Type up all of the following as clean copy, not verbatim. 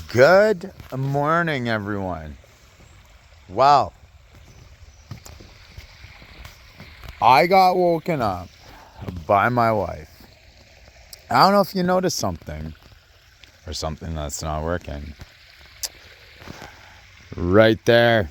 Good morning, everyone. Well, I got woken up by my wife. I don't know if you noticed something or something that's not working. Right there.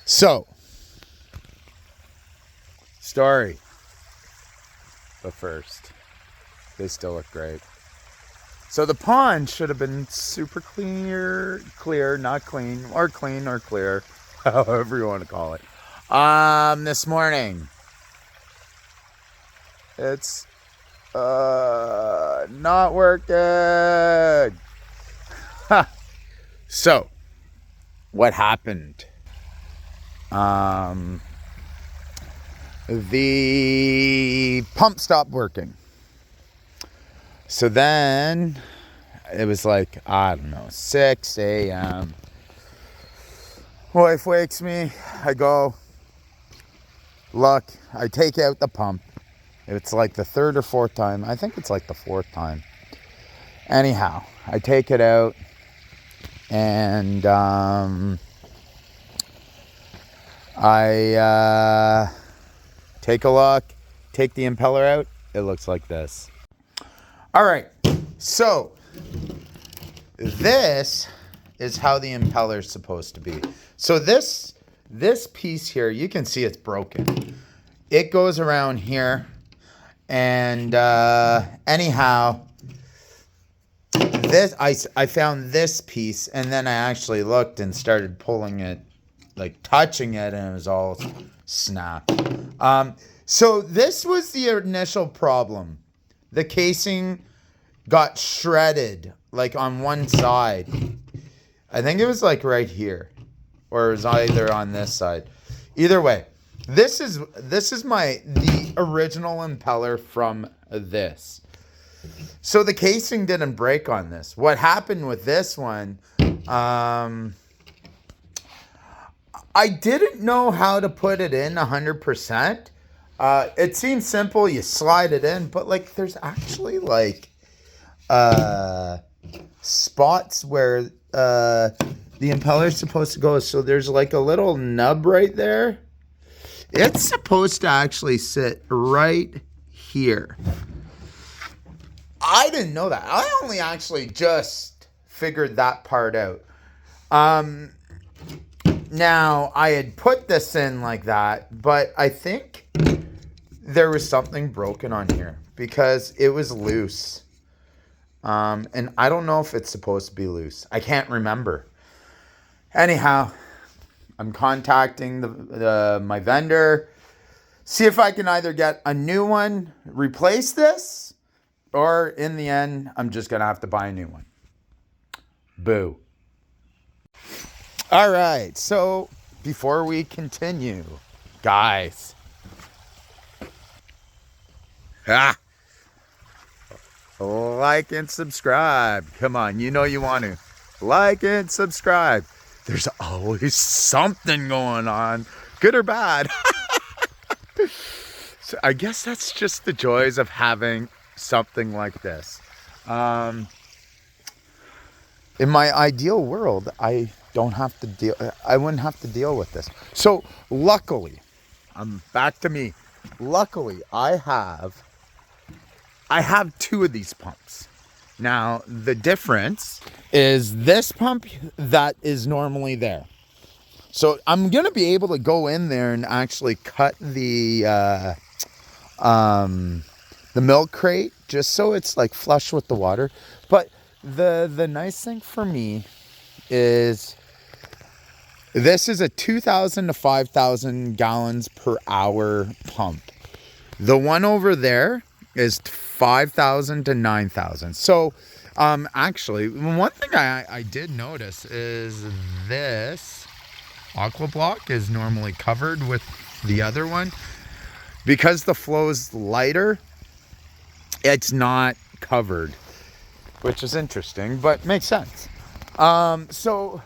So, story. But first, they still look great. So the pond should have been super clear, not clean, or clear, however you want to call it. This morning, it's not working. So, what happened? The pump stopped working. So then it was like, I don't know, 6 a.m. Wife wakes me. I go, look, I take out the pump. It's like the third or fourth time. I think it's like the fourth time. Anyhow, I take it out and I take a look, take the impeller out. It looks like this. All right, so this is how the impeller is supposed to be. So this piece here, you can see it's broken. It goes around here, and anyhow, this I found this piece, and then I actually looked and started pulling it, like touching it, and it was all snapped. So this was the initial problem. The casing got shredded, like on one side. I think it was like right here, or it was either on this side. Either way, this is the original impeller from this. So the casing didn't break on this. What happened with this one? I didn't know how to put it in 100%. It seems simple. You slide it in, but like there's actually like spots where the impeller is supposed to go. So there's like a little nub right there. It's supposed to actually sit right here. I didn't know that. I only actually just figured that part out. Now, I had put this in like that, but I think there was something broken on here because it was loose. And I don't know if it's supposed to be loose. I can't remember. Anyhow, I'm contacting my vendor, see if I can either get a new one, replace this, or in the end, I'm just going to have to buy a new one. Boo. All right, so before we continue, guys, like and subscribe. Come on, you know you want to. Like and subscribe. There's always something going on, good or bad. So I guess that's just the joys of having something like this. In my ideal world, I wouldn't have to deal with this. So luckily, back to me. Luckily, I have two of these pumps. Now, the difference is this pump that is normally there. So I'm going to be able to go in there and actually cut the milk crate just so it's like flush with the water. But the nice thing for me is this is a 2,000 to 5,000 gallons per hour pump. The one over there is 5,000 to 9,000. So actually, one thing I did notice is this aqua block is normally covered with the other one. Because the flow is lighter, it's not covered, which is interesting, but makes sense. So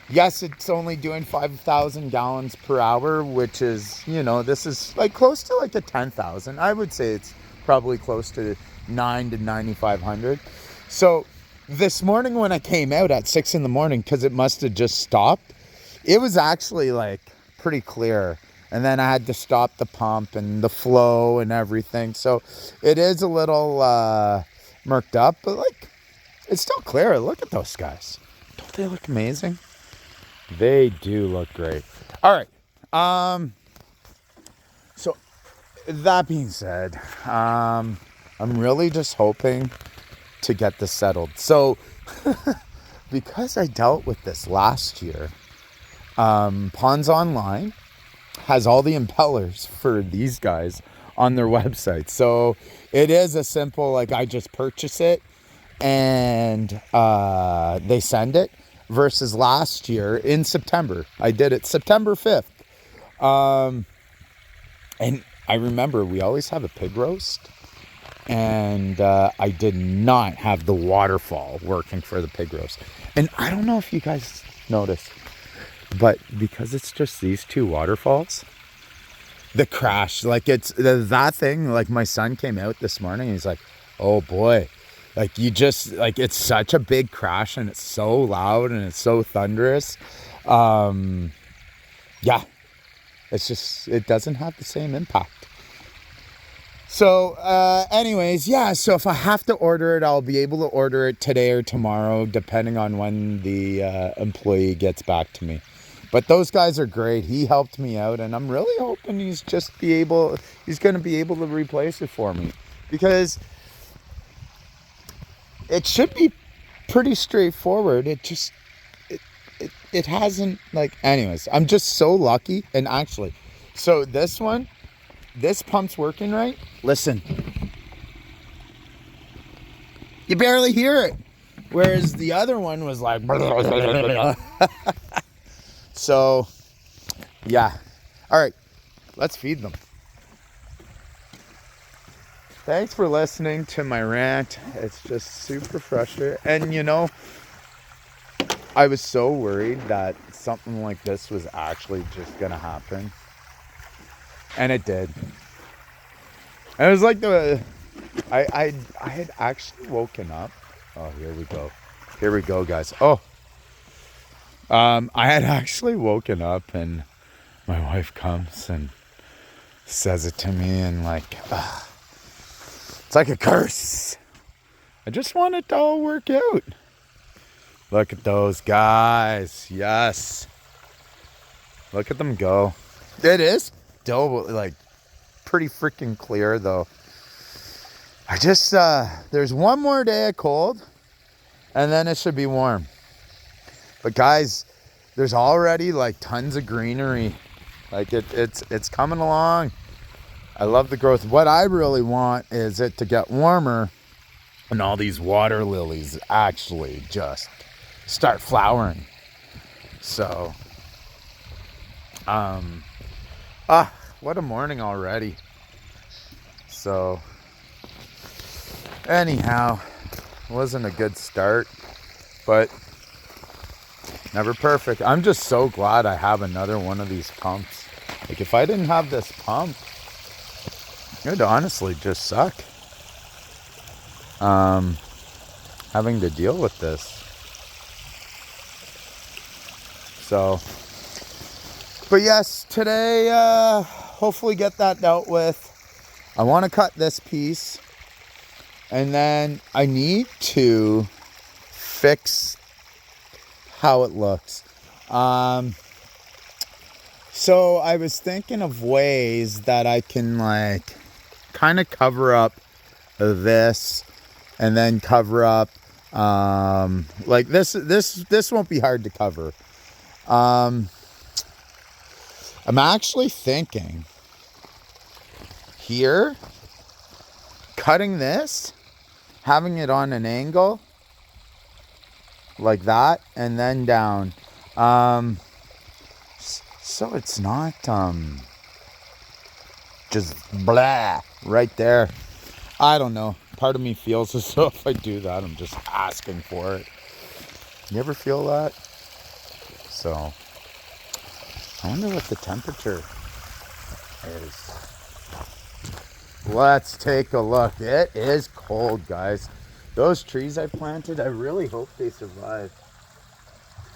yes, it's only doing 5,000 gallons per hour, which is, this is like close to like the 10,000. I would say it's probably close to 9 to 9,500. So this morning when I came out at 6 in the morning, because it must have just stopped, it was actually like pretty clear. And then I had to stop the pump and the flow and everything. So it is a little murked up, but like it's still clear. Look at those guys. Don't they look amazing? They do look great. All right. So that being said, I'm really just hoping to get this settled. So because I dealt with this last year, Ponds Online has all the impellers for these guys on their website. So it is a simple, like I just purchase it and they send it, versus last year in September. I did it September 5th. And I remember we always have a pig roast, and I did not have the waterfall working for the pig roast. And I don't know if you guys noticed, but because it's just these two waterfalls, the crash, like it's that thing, like my son came out this morning, he's like, oh boy, like you just, like it's such a big crash and it's so loud and it's so thunderous. Yeah, it's just, it doesn't have the same impact. So anyways, yeah, so if I have to order it, I'll be able to order it today or tomorrow, depending on when the employee gets back to me. But those guys are great. He helped me out, and I'm really hoping he's going to be able to replace it for me, because it should be pretty straightforward. It hasn't, like, anyways, I'm just so lucky. And actually, so this pump's working right. Listen, you barely hear it, whereas the other one was like so yeah. All right, let's feed them. Thanks for listening to my rant. It's just super frustrating. And you know, I was so worried that something like this was actually just gonna happen, and it did. And it was like I had actually woken up. Oh, here we go, guys. Oh, I had actually woken up, and my wife comes and says it to me, and like, it's like a curse. I just want it to all work out. Look at those guys. Yes. Look at them go. It is still like pretty freaking clear though. I just there's one more day of cold and then it should be warm. But guys, there's already like tons of greenery. Like it's coming along. I love the growth. What I really want is it to get warmer and all these water lilies actually just start flowering. So what a morning already. So anyhow, it wasn't a good start, but never perfect. I'm just so glad I have another one of these pumps. Like if I didn't have this pump, it would honestly just suck having to deal with this. So, but yes, today hopefully get that dealt with. I want to cut this piece, and then I need to fix how it looks. So I was thinking of ways that I can like kind of cover up this, and then cover up like this won't be hard to cover. I'm actually thinking here, cutting this, having it on an angle like that, and then down, so it's not just blah right there. I don't know, part of me feels as though if I do that I'm just asking for it. You ever feel that? So I wonder what the temperature is. Let's take a look. It is cold, guys. Those trees I planted, I really hope they survive.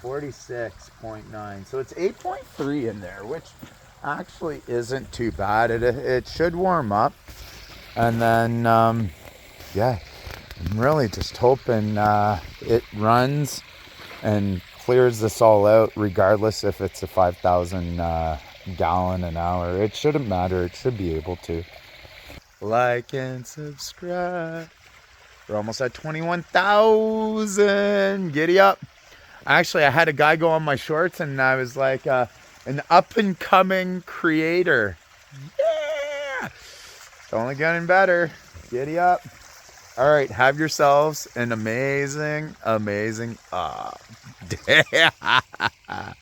46.9. So it's 8.3 in there, which actually isn't too bad. It should warm up. And then, yeah, I'm really just hoping it runs and clears this all out, regardless if it's a 5,000 gallon an hour. It shouldn't matter. It should be able to. Like and subscribe. We're almost at 21,000. Giddy up. Actually, I had a guy go on my shorts and I was like, an up and coming creator. Yeah! It's only getting better. Giddy up. All right, have yourselves an amazing, amazing day.